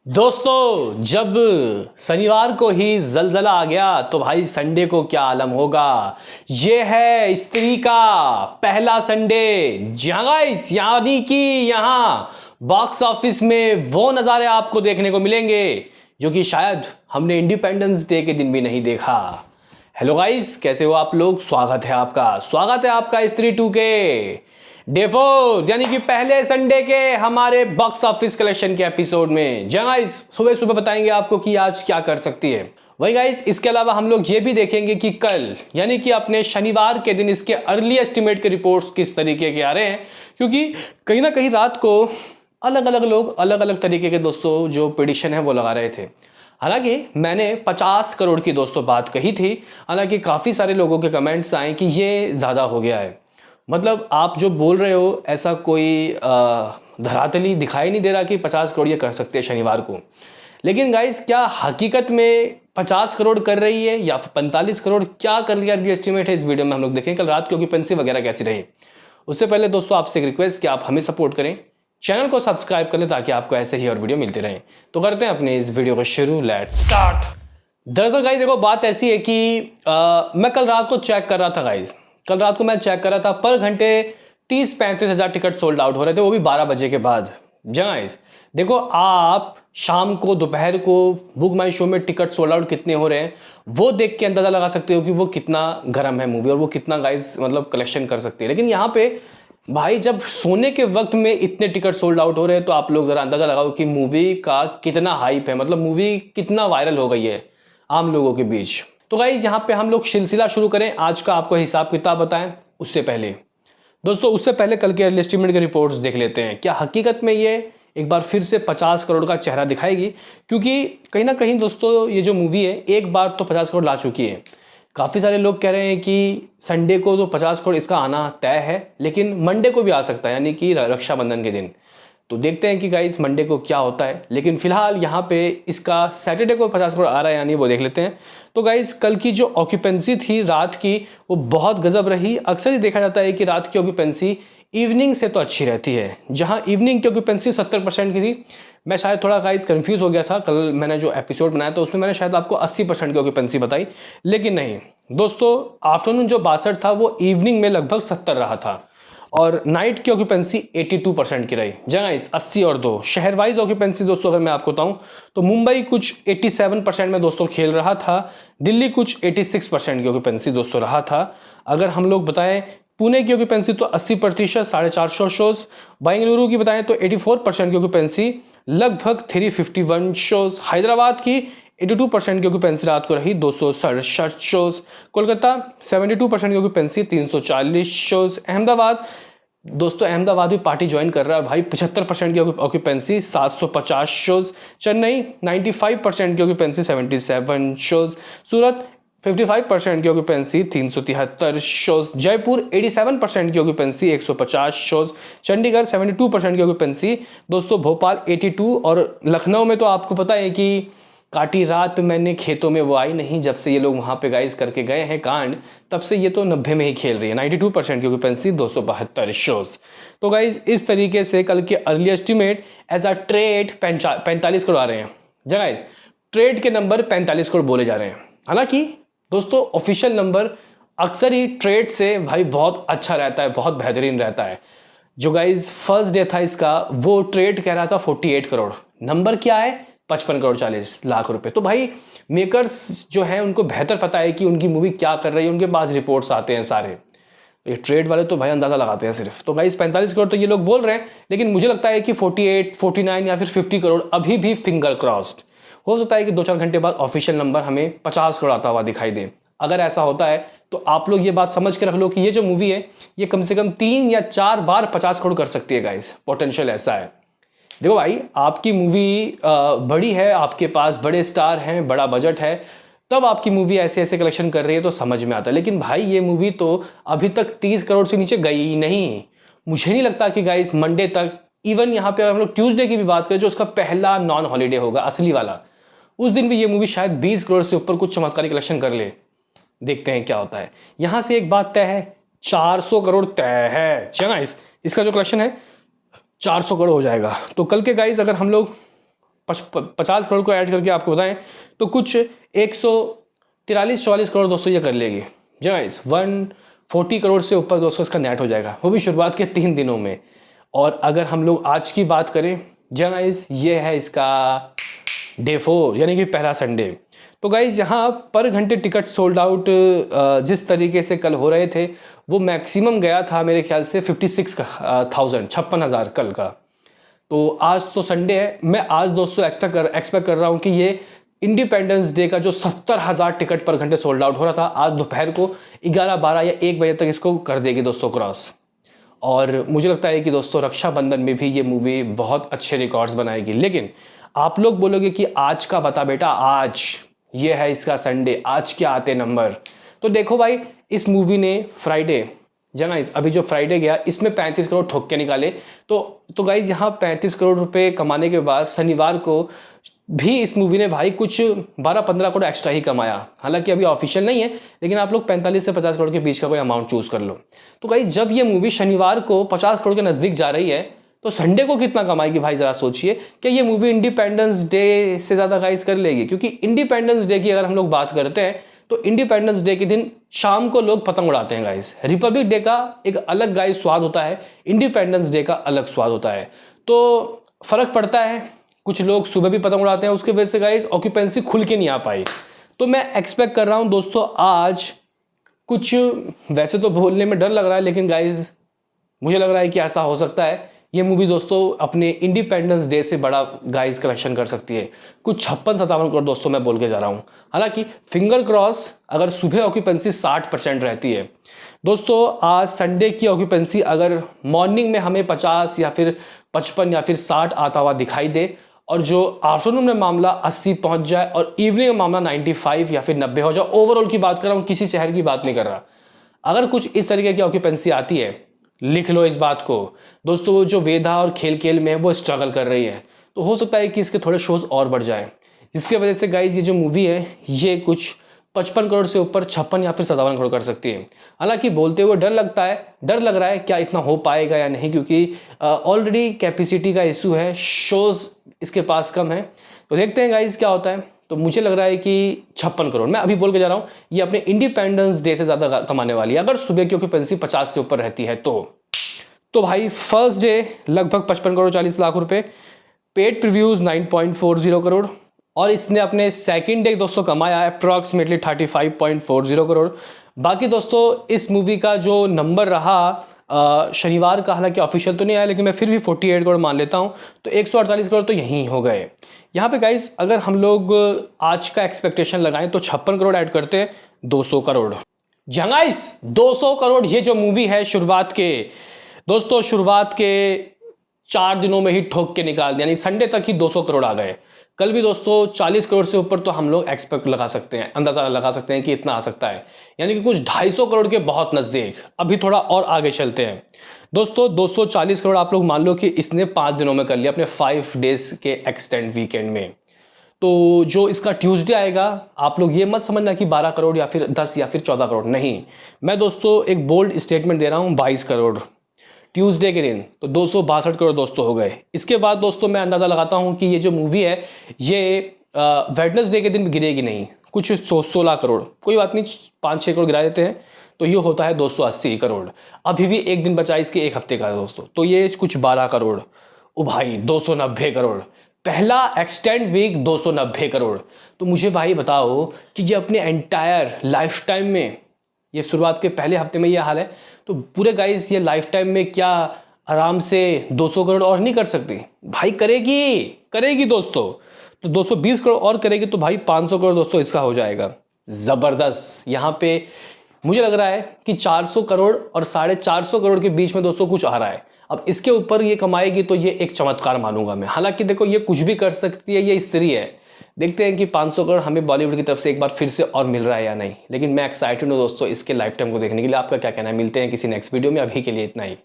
दोस्तों, जब शनिवार को ही जलजला आ गया तो भाई संडे को क्या आलम होगा। ये है स्त्री का पहला संडे। गाइस, यानी कि यहाँ बॉक्स ऑफिस में वो नज़ारे आपको देखने को मिलेंगे जो कि शायद हमने इंडिपेंडेंस डे के दिन भी नहीं देखा। हेलो गाइस, कैसे हो आप लोग। स्वागत है आपका स्त्री 2 के डे 4 यानी कि पहले संडे के हमारे बॉक्स ऑफिस कलेक्शन के एपिसोड में। गाइस, सुबह सुबह बताएंगे आपको कि आज क्या कर सकती है। वही गाइस, इसके अलावा हम लोग ये भी देखेंगे कि कल यानी कि अपने शनिवार के दिन इसके अर्ली एस्टिमेट के रिपोर्ट्स किस तरीके के आ रहे हैं, क्योंकि कहीं ना कहीं रात को अलग अलग लोग अलग अलग तरीके के दोस्तों जो प्रेडिक्शन है वो लगा रहे थे। हालांकि मैंने 50 करोड़ की दोस्तों बात कही थी, हालांकि काफ़ी सारे लोगों के कमेंट्स आए कि ये ज़्यादा हो गया है। मतलब आप जो बोल रहे हो ऐसा कोई धरातली दिखाई नहीं दे रहा कि 50 करोड़ ये कर सकते हैं शनिवार को। लेकिन गाइस, क्या हकीकत में 50 करोड़ कर रही है या 45 करोड़, क्या कर लिया एस्टिमेट है, इस वीडियो में हम लोग देखें। कल रात की ऑक्यूपेंसी वगैरह कैसी रही। उससे पहले दोस्तों आपसे एक रिक्वेस्ट कि आप हमें सपोर्ट करें, चैनल को सब्सक्राइब कर लें ताकि आपको ऐसे ही और वीडियो मिलते रहें। तो करते हैं अपने इस वीडियो को शुरू। Let's start. दरअसल गाइस देखो, बात ऐसी है कि मैं कल रात को चेक कर रहा था गाइस। कल रात को मैं चेक कर रहा था, पर घंटे 30-35 हज़ार टिकट सोल्ड आउट हो रहे थे, वो भी 12 बजे के बाद। गाइस देखो, आप शाम को दोपहर को बुक माई शो में टिकट सोल्ड आउट कितने हो रहे हैं वो देख के अंदाजा लगा सकते हो कि वो कितना गर्म है मूवी और वो कितना गाइस मतलब कलेक्शन कर सकती है। लेकिन यहाँ पे भाई जब सोने के वक्त में इतने टिकट सोल्ड आउट हो रहे हैं तो आप लोग जरा अंदाजा लगाओ कि मूवी का कितना हाइप है, मतलब मूवी कितना वायरल हो गई है आम लोगों के बीच। तो गाइज यहाँ पे हम लोग सिलसिला शुरू करें, आज का आपको हिसाब किताब बताएं। उससे पहले कल के अर्ली एस्टीमेट के रिपोर्ट्स देख लेते हैं। क्या हकीकत में ये एक बार फिर से 50 करोड़ का चेहरा दिखाएगी, क्योंकि कहीं ना कहीं दोस्तों ये जो मूवी है एक बार तो 50 करोड़ ला चुकी है। काफ़ी सारे लोग कह रहे हैं कि संडे को तो 50 करोड़ इसका आना तय है, लेकिन मंडे को भी आ सकता है, यानी कि रक्षाबंधन के दिन। तो देखते हैं कि गाइस मंडे को क्या होता है। लेकिन फिलहाल यहाँ पे इसका सैटरडे को 50 करोड़ आ रहा है यानी वो देख लेते हैं। तो गाइस कल की जो ऑक्यूपेंसी थी रात की वो बहुत गजब रही। अक्सर ही देखा जाता है कि रात की ऑक्यूपेंसी इवनिंग से तो अच्छी रहती है। जहाँ इवनिंग की ऑक्यूपेंसी 70% की थी, मैं शायद थोड़ा गाइस कंफ्यूज हो गया था। कल मैंने जो एपिसोड बनाया था उसमें मैंने शायद आपको 80% की ऑक्यूपेंसी बताई, लेकिन नहीं दोस्तों, आफ्टरनून जो 62 था वो इवनिंग में लगभग 70 रहा था और नाइट की ऑक्यूपेंसी 82% की रही। जगह इस 80 और 2 शहर वाइज ऑक्यूपेंसी दोस्तों अगर मैं आपको बताऊं तो मुंबई कुछ 87% में दोस्तों खेल रहा था, दिल्ली कुछ 86% की ऑक्यूपेंसी दोस्तों रहा था। अगर हम लोग बताएं पुणे की ऑक्यूपेंसी तो 80%, 450 शोज। बेंगलुरु की बताएं तो 84% की ऑक्यूपेंसी, लगभग 351 शोज। हैदराबाद की 82% की ऑक्यूपेंसी रात को रही, 267 शोज। कोलकाता 72% की ऑक्यूपेंसी, 340 शोज। अहमदाबाद दोस्तों, अहमदाबाद भी पार्टी ज्वाइन कर रहा है भाई, 75% की ऑक्यूपेंसी, 750 शोज। चेन्नई 95% की ऑक्यूपेंसी, 77 शोज। सूरत 55% की ऑक्यूपेंसी, 373 शोज। जयपुर 87% की ऑक्यूपेंसी, 150 शोज। चंडीगढ़ 72% की ऑक्यूपेंसी दोस्तों। भोपाल 82। और लखनऊ में तो आपको पता है कि काटी रात मैंने खेतों में वो आई नहीं, जब से ये लोग वहाँ पे गाइस करके गए हैं कांड, तब से ये तो 90 में ही खेल रही है। 92% की ऑक्यूपेंसी, 272 शोज। तो गाइस इस तरीके से कल के early estimate as a trade 45 crore आ रहे हैं। गाइस ट्रेड के नंबर 45 करोड़ बोले जा रहे हैं। हालांकि दोस्तों ऑफिशियल नंबर अक्सर ही ट्रेड से भाई बहुत अच्छा रहता है, बहुत बेहतरीन रहता है। जो गाइज फर्स्ट डे था इसका वो ट्रेड कह रहा था 48 करोड़, नंबर क्या है 55 करोड़ 40 लाख रुपए। तो भाई मेकर्स जो हैं उनको बेहतर पता है कि उनकी मूवी क्या कर रही है, उनके पास रिपोर्ट्स आते हैं सारे। ये ट्रेड वाले तो भाई अंदाजा लगाते हैं सिर्फ। तो गाइस 45 करोड़ तो ये लोग बोल रहे हैं, लेकिन मुझे लगता है कि 48, 49 या फिर 50 करोड़ अभी भी फिंगर क्रॉस्ड। हो सकता है कि 2-4 घंटे बाद ऑफिशियल नंबर हमें 50 करोड़ आता हुआ दिखाई दे। अगर ऐसा होता है तो आप लोग ये बात समझ के रख लो कि ये जो मूवी है ये कम से कम 3 या 4 बार 50 करोड़ कर सकती है गाइस। पोटेंशियल ऐसा है। देखो भाई, आपकी मूवी बड़ी है, आपके पास बड़े स्टार हैं, बड़ा बजट है, तब आपकी मूवी ऐसे ऐसे कलेक्शन कर रही है तो समझ में आता है। लेकिन भाई ये मूवी तो अभी तक 30 करोड़ से नीचे गई ही नहीं। मुझे नहीं लगता कि गाइस मंडे तक, इवन यहाँ पे हम लोग ट्यूसडे की भी बात करें जो उसका पहला नॉन हॉलीडे होगा असली वाला, उस दिन भी ये मूवी शायद 20 करोड़ से ऊपर कुछ चमत्कारी कलेक्शन कर ले। देखते हैं क्या होता है। यहां से एक बात तय है, 400 करोड़ तय है। गाइस इसका जो कलेक्शन है 400 करोड़ हो जाएगा। तो कल के गाइस अगर हम लोग 50 करोड़ को ऐड करके आपको बताएं तो कुछ 143-44 करोड़ दोस्तों ये कर लेगी। जी गाइस 140 करोड़ से ऊपर दोस्तों इसका नेट हो जाएगा, वो भी शुरुआत के 3 दिनों में। और अगर हम लोग आज की बात करें, जी गाइस ये है इसका डे 4 यानी कि पहला संडे। तो गाइज यहाँ पर घंटे टिकट सोल्ड आउट जिस तरीके से कल हो रहे थे वो मैक्सिमम गया था मेरे ख्याल से 56,000 कल का। तो आज तो संडे है, मैं आज दोस्तों एक्सपेक्ट कर रहा हूँ कि ये इंडिपेंडेंस डे का जो 70,000 टिकट पर घंटे सोल्ड आउट हो रहा था आज दोपहर को 11, 12 या 1 बजे तक इसको कर देगी दोस्तों क्रॉस। और मुझे लगता है कि दोस्तों रक्षाबंधन में भी ये मूवी बहुत अच्छे रिकॉर्ड्स बनाएगी। लेकिन आप लोग बोलोगे कि आज का बता बेटा, आज ये है इसका संडे, आज क्या आते नंबर। तो देखो भाई, इस मूवी ने फ्राइडे गाइस अभी जो फ्राइडे गया इसमें 35 करोड़ ठोक के निकाले। तो गाइस यहाँ 35 करोड़ रुपए कमाने के बाद शनिवार को भी इस मूवी ने भाई कुछ 12-15 करोड़ एक्स्ट्रा ही कमाया। हालांकि अभी ऑफिशियल नहीं है, लेकिन आप लोग 45 से 50 करोड़ के बीच का कोई अमाउंट चूज कर लो। तो गाइस जब ये मूवी शनिवार को 50 करोड़ के नजदीक जा रही है तो संडे को कितना कमाएगी भाई, जरा सोचिए। कि ये मूवी इंडिपेंडेंस डे से ज्यादा गाइस कर लेगी? क्योंकि इंडिपेंडेंस डे की अगर हम लोग बात करते हैं तो इंडिपेंडेंस डे के दिन शाम को लोग पतंग उड़ाते हैं गाइस। रिपब्लिक डे का एक अलग गाइस स्वाद होता है, इंडिपेंडेंस डे का अलग स्वाद होता है। तो फर्क पड़ता है, कुछ लोग सुबह भी पतंग उड़ाते हैं, उसके वजह से गाइस ऑक्यूपेंसी खुल के नहीं आ पाई। तो मैं एक्सपेक्ट कर रहा हूं दोस्तों आज कुछ, वैसे तो बोलने में डर लग रहा है लेकिन गाइस मुझे लग रहा है कि ऐसा हो सकता है ये मूवी दोस्तों अपने इंडिपेंडेंस डे से बड़ा गाइस कलेक्शन कर सकती है। कुछ 56-57 करोड़ दोस्तों मैं बोल के जा रहा हूँ। हालांकि फिंगर क्रॉस अगर सुबह ऑक्यूपेंसी 60% रहती है दोस्तों, आज संडे की ऑक्यूपेंसी अगर मॉर्निंग में हमें 50 या फिर 55 या फिर 60 आता हुआ दिखाई दे और जो आफ्टरनून में मामला 80 पहुंच जाए और इवनिंग में मामला 95 या फिर 90 हो जाए, ओवरऑल की बात कर रहा हूँ, किसी शहर की बात नहीं कर रहा। अगर कुछ इस तरीके की ऑक्यूपेंसी आती है, लिख लो इस बात को दोस्तों, वो जो वेदा और खेल खेल में है वो स्ट्रगल कर रही है, तो हो सकता है कि इसके थोड़े शोज और बढ़ जाए, जिसके वजह से गाइज ये जो मूवी है ये कुछ 55 करोड़ से ऊपर 56 या फिर 57 करोड़ कर सकती है। हालांकि बोलते हुए डर लग रहा है क्या इतना हो पाएगा या नहीं, क्योंकि ऑलरेडी कैपेसिटी का इशू है, शोज इसके पास कम है। तो देखते हैं गाइज क्या होता है। तो मुझे लग रहा है कि 56 करोड़, मैं अभी बोल के जा रहा हूँ, ये अपने इंडिपेंडेंस डे से ज़्यादा कमाने वाली है अगर सुबह की ऑक्यूपेंसी 50 से ऊपर रहती है तो भाई फर्स्ट डे लगभग 55 करोड़ 40 लाख रुपए, पेड प्रीव्यूज 9.40 करोड़, और इसने अपने सेकंड डे दोस्तों कमाया है अप्रॉक्सीमेटली 35.40 करोड़। बाकी दोस्तों इस मूवी का जो नंबर रहा शनिवार का, हालांकि ऑफिशियल तो नहीं आया लेकिन मैं फिर भी 48 करोड़ मान लेता हूं, तो 148 करोड़ तो यहीं हो गए। यहाँ पे गाइस अगर हम लोग आज का एक्सपेक्टेशन लगाएं तो 56 करोड़ ऐड करते हैं 200 करोड़। गाइस 200 करोड़ ये जो मूवी है शुरुआत के 4 दिनों में ही ठोक के निकाल दिया, यानी संडे तक ही 200 करोड़ आ गए। कल भी दोस्तों 40 करोड़ से ऊपर तो हम लोग एक्सपेक्ट लगा सकते हैं, अंदाजा लगा सकते हैं कि इतना आ सकता है, यानी कि कुछ 250 करोड़ के बहुत नजदीक। अभी थोड़ा और आगे चलते हैं दोस्तों, 240 करोड़ आप लोग मान लो कि इसने 5 दिनों में कर लिया अपने 5 डेज के एक्सटेंड वीकेंड में। तो जो इसका ट्यूसडे आएगा, आप लोग ये मत समझना कि 12 करोड़ या फिर 10 या फिर 14 करोड़, नहीं, मैं दोस्तों एक बोल्ड स्टेटमेंट दे रहा हूँ, 22 करोड़ ट्यूसडे के दिन, तो 262 करोड़ दोस्तों हो गए। इसके बाद दोस्तों मैं अंदाज़ा लगाता हूं कि ये जो मूवी है ये वेडनेसडे के दिन गिरेगी नहीं, कुछ 16 करोड़, कोई बात नहीं, 5-6 करोड़ गिरा देते हैं तो ये होता है 280 करोड़। अभी भी एक दिन बचा इसके, एक हफ्ते का दोस्तों, तो ये कुछ 12 करोड़। ओ भाई 290 करोड़, पहला एक्सटेंड वीक 290 करोड़। तो मुझे भाई बताओ कि ये अपने एंटायर लाइफ टाइम में, ये शुरुआत के पहले हफ्ते में ये हाल है, तो पूरे गाइस ये लाइफ टाइम में क्या आराम से 200 करोड़ और नहीं कर सकती? भाई करेगी दोस्तों, तो 220 करोड़ और करेगी तो भाई 500 करोड़ दोस्तों इसका हो जाएगा। जबरदस्त। यहाँ पे मुझे लग रहा है कि 400 करोड़ और 450 करोड़ के बीच में दोस्तों कुछ आ रहा है। अब इसके ऊपर ये कमाएगी तो ये एक चमत्कार मानूंगा मैं। हालांकि देखो ये कुछ भी कर सकती है, ये स्त्री है, देखते हैं कि 500 करोड़ हमें बॉलीवुड की तरफ से एक बार फिर से और मिल रहा है या नहीं। लेकिन मैं एक्साइटेड हूँ दोस्तों इसके लाइफ टाइम को देखने के लिए। आपका क्या कहना है? मिलते हैं किसी नेक्स्ट वीडियो में, अभी के लिए इतना ही।